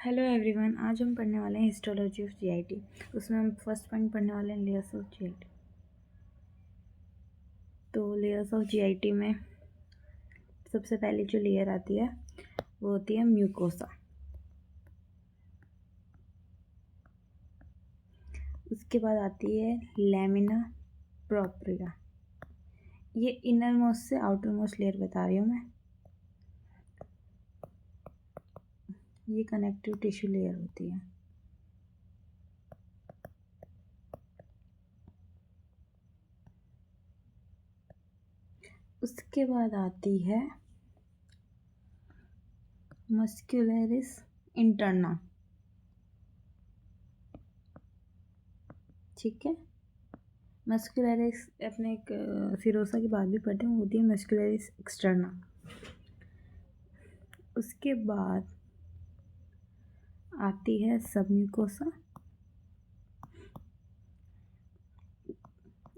Hello everyone, आज हम पढ़ने वाले हैं हिस्टोलॉजी ऑफ जीआईटी। उसमें हम फर्स्ट पॉइंट पढ़ने वाले हैं लेयर्स ऑफ जीआईटी। तो लेयर्स ऑफ जीआईटी में सबसे पहले जो लेयर आती है वो होती है म्यूकोसा। उसके बाद आती है लैमिना प्रोप्रिया। ये इनर मोस्ट से आउटर मोस्ट लेयर बता रही हूँ मैं। ये कनेक्टिव टिश्यू लेयर होती है। उसके बाद आती है मस्कुलरिस इंटरना। ठीक है, मस्कुलरिस अपने एक सिरोसा की बात भी पढ़ते हैं, वो होती है मस्कुलरिस एक्सटर्ना। उसके बाद आती है सबम्यूकोसा।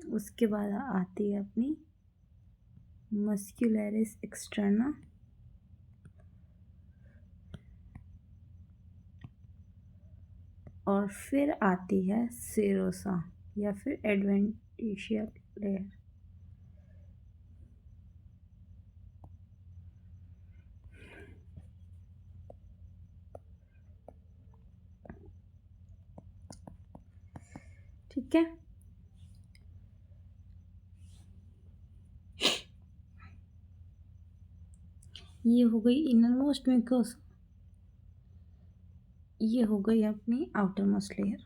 उसके बाद आती है अपनी मस्कुलरिस एक्सटर्ना। और फिर आती है सिरोसा या फिर एडवेंटिशिया लेयर। ठीक है, ये हो गई इनर मोस्ट म्यूकोसा, ये हो गई अपनी आउटर मोस्ट लेयर।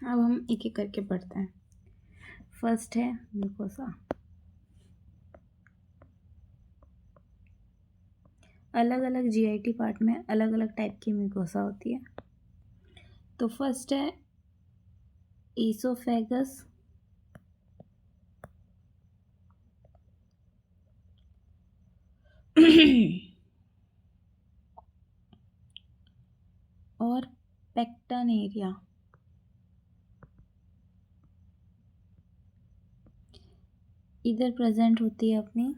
अब हम एक एक करके पढ़ते हैं। फर्स्ट है म्यूकोसा। अलग अलग जीआईटी पार्ट में अलग अलग टाइप की म्यूकोसा होती है। तो फर्स्ट है ईसोफेगस, और पेक्टन इधर प्रेजेंट होती है अपनी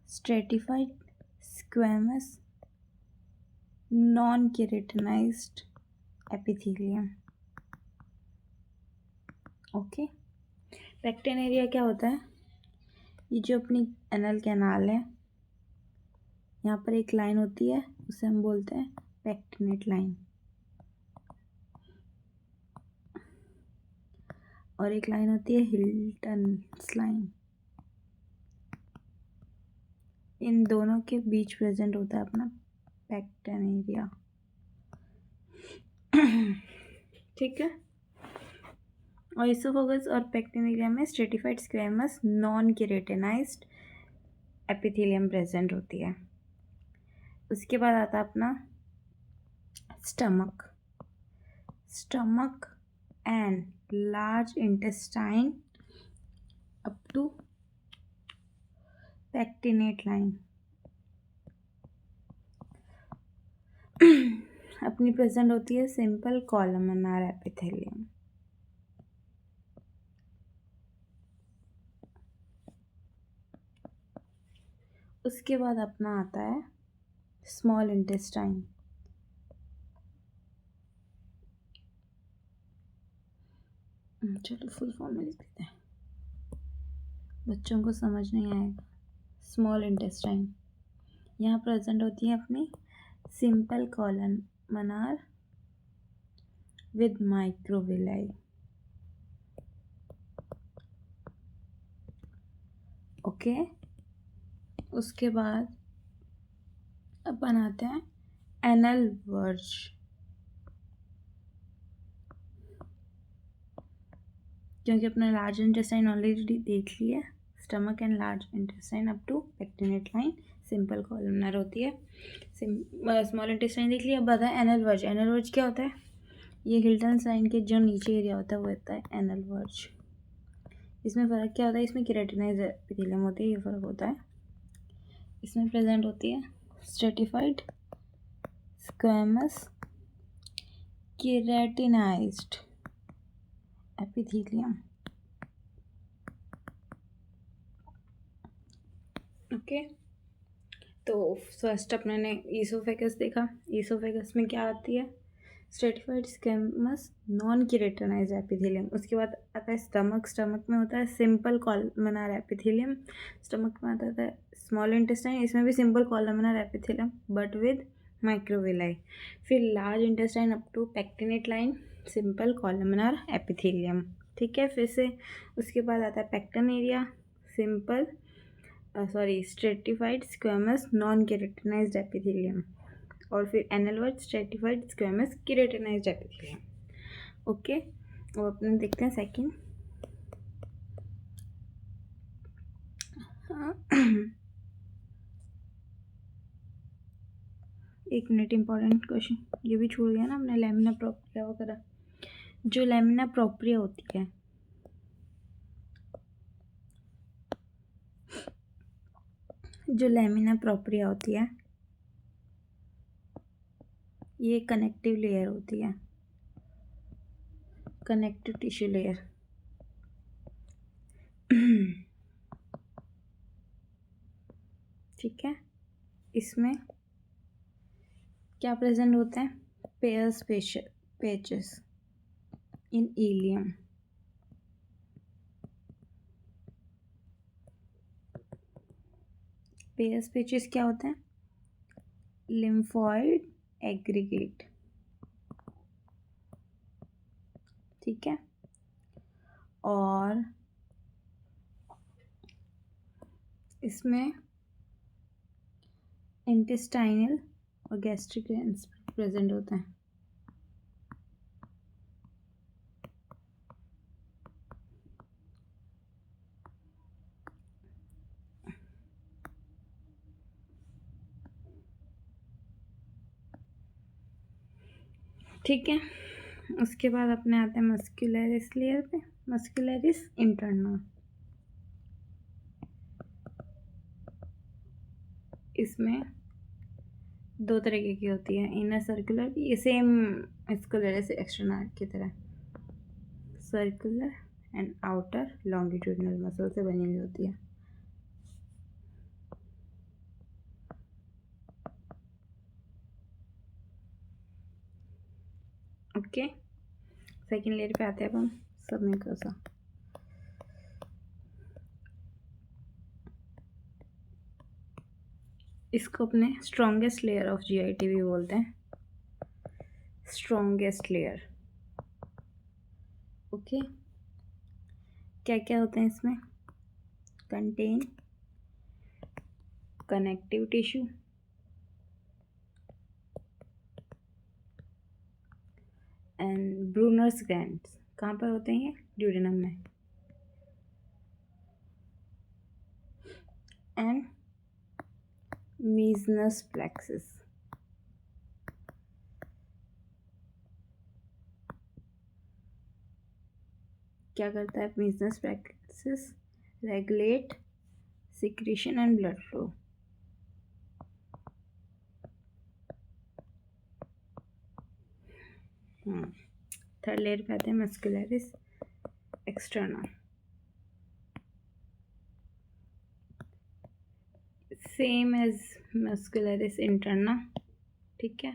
stratified squamous non keratinized epithelium. Okay, pecten area क्या होता है? ये जो अपनी एनल कैनाल है, यहाँ पर एक लाइन होती है, उसे हम बोलते हैं पेक्टिनेट लाइन, और एक लाइन होती है हिल्टन्स लाइन। इन दोनों के बीच प्रेजेंट होता है अपना पेक्टन एरिया। ठीक है, और ईसोफेगस और पेक्टन एरिया में stratified squamous non keratinized epithelium present होती है। उसके बाद आता है अपना stomach and large intestine up to pectinate line अपनी प्रेजेंट होती है सिंपल कॉलमनार एपिथेलियम। उसके बाद अपना आता है स्मॉल इंटेस्टाइन। चलो फुल फॉर्म में लिख देते हैं, बच्चों को समझ नहीं आएगा। स्मॉल इंटेस्टाइन यहाँ प्रेजेंट होती है अपनी simple columnar with microvilli. Okay, उसके बाद अपन आते हैं एनल वर्ज। क्योंकि अपना लार्ज इंटेस्टाइन ऑलरेडी देख लिया, stomach and large intestine up to pectinate line simple columnar होती है। स्मॉल इंटेस्टाइन देख लिया, अब आता है एनल वर्ज। एनल वर्ज क्या होता है? ये हिल्टन्स लाइन के जो नीचे एरिया होता है वो होता है एनल वर्ज। इसमें फ़र्क क्या होता है? इसमें केराटिनाइज एपिथेलियम होती है, ये फ़र्क होता है। इसमें प्रेजेंट होती है stratified squamous keratinized epithelium. Okay, तो फर्स्ट अपने ने ईसोफेगस देखा। ईसोफेगस में क्या आती है? Stratified squamous non keratinized epithelium. उसके बाद आता है स्टमक। स्टमक में होता है सिंपल कॉलमनार एपिथेलियम। स्टमक में आता है स्मॉल इंटेस्टाइन, इसमें भी simple columnar epithelium but with microvilli. फिर large intestine up to pectinate line, simple columnar epithelium. ठीक है, फिर से उसके बाद आता है pecten area, simple stratified squamous non keratinized epithelium. और फिर anal verge stratified squamous keratinized epithelium. Okay, अब अपने देखते हैं सेकंड। एक मिनट, इंपॉर्टेंट क्वेश्चन ये भी छोड़ गया ना हमने, लैमिना प्रोप्रिया वगैरह। जो लैमिना प्रोप्रिया होती है, जो लैमिना प्रोप्रिया होती है ये कनेक्टिव लेयर होती है, कनेक्टिव टिश्यू लेयर। ठीक है, इसमें क्या प्रेजेंट होता है? पेयर्स पेचेस इन इलियम। पेयर्स पेचेस क्या होता है? Lymphoid aggregate. ठीक है, और इसमें इंटेस्टाइनल और गैस्ट्रिक ग्लैंड्स प्रेजेंट होते हैं। ठीक है, उसके बाद अपने आते हैं मस्कुलरिस लेयर पे, मस्कुलरिस इंटरना। इसमें दो तरीके की होती है, इनर सर्कुलर, ये सेम मस्कुलरिस एक्सटर्नल की तरह, circular and outer longitudinal muscle से बनी हुई होती है। ओके, सेकेंड लेयर पे आते हैं अब हम, सबम्यूकोसा। इसको अपने स्ट्रॉन्गेस्ट लेयर ऑफ जीआईटी भी बोलते हैं, स्ट्रॉन्गेस्ट लेयर। ओके, क्या क्या होते हैं इसमें? Contain connective tissue, and Brunner's glands. कहाँ पर होते हैं ये? ड्यूडेनम में। And Meissner's plexus. क्या करता है Meissner's plexus? Regulate secretion and blood flow. Third layer पे आते हैं muscularis externa. Same as muscularis interna. ठीक है,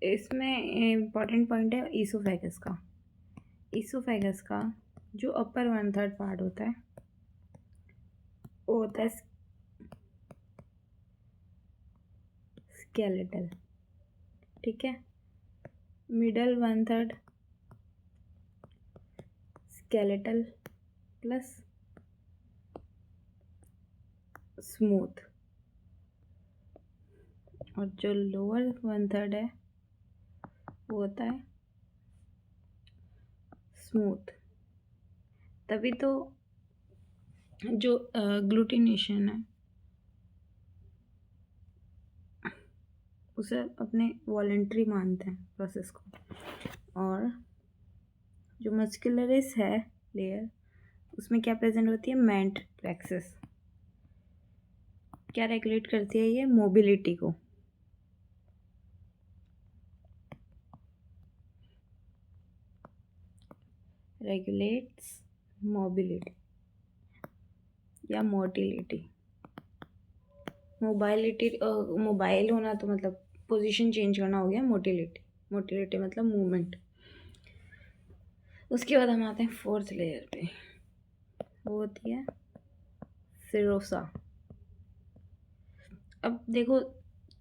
इसमें इम्पॉर्टेंट पॉइंट है ईसोफेगस का। ईसोफेगस का जो अपर 1/3 पार्ट होता है वो होता है स्केलेटल। ठीक है, मिडल 1/3 स्केलेटल प्लस स्मूथ, और जो लोअर 1/3 है वो होता है स्मूथ। तभी तो जो ग्लूटिनेशन है उसे अपने वॉलेंट्री मानते हैं प्रोसेस को। और जो मस्कुलरिस है लेयर, उसमें क्या प्रेजेंट होती है? मैंट प्लेक्सिस। क्या रेगुलेट करती है ये? मोबिलिटी को। रेगुलेट्स मोबिलिटी या मोटिलिटी। मोबाइल होना तो मतलब पोजीशन चेंज करना हो गया मोटिलिटी। मोटिलिटी मतलब मूवमेंट। उसके बाद हम आते हैं फोर्थ लेयर पे, वो होती है सिरोसा। अब देखो,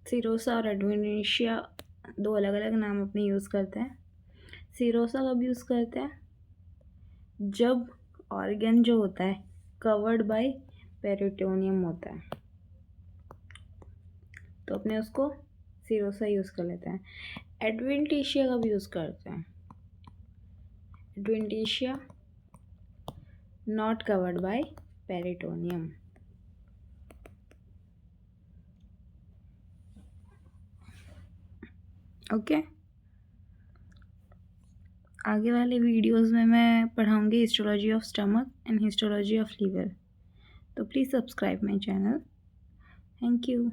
सिरोसा और एडवेनिशिया दो अलग अलग नाम अपने यूज़ करते हैं। सिरोसा कब यूज़ करते हैं? जब ऑर्गन जो होता है कवर्ड बाय पेरिटोनियम होता है, तो अपने उसको सिरोसा यूज़ कर लेते हैं। एडवेंटिशिया कब यूज़ करते हैं? Adventitia not covered by peritoneum. Okay, आगे वाले वीडियोस में मैं पढ़ाऊँगी histology of stomach and histology of liver, तो please subscribe my channel. Thank you.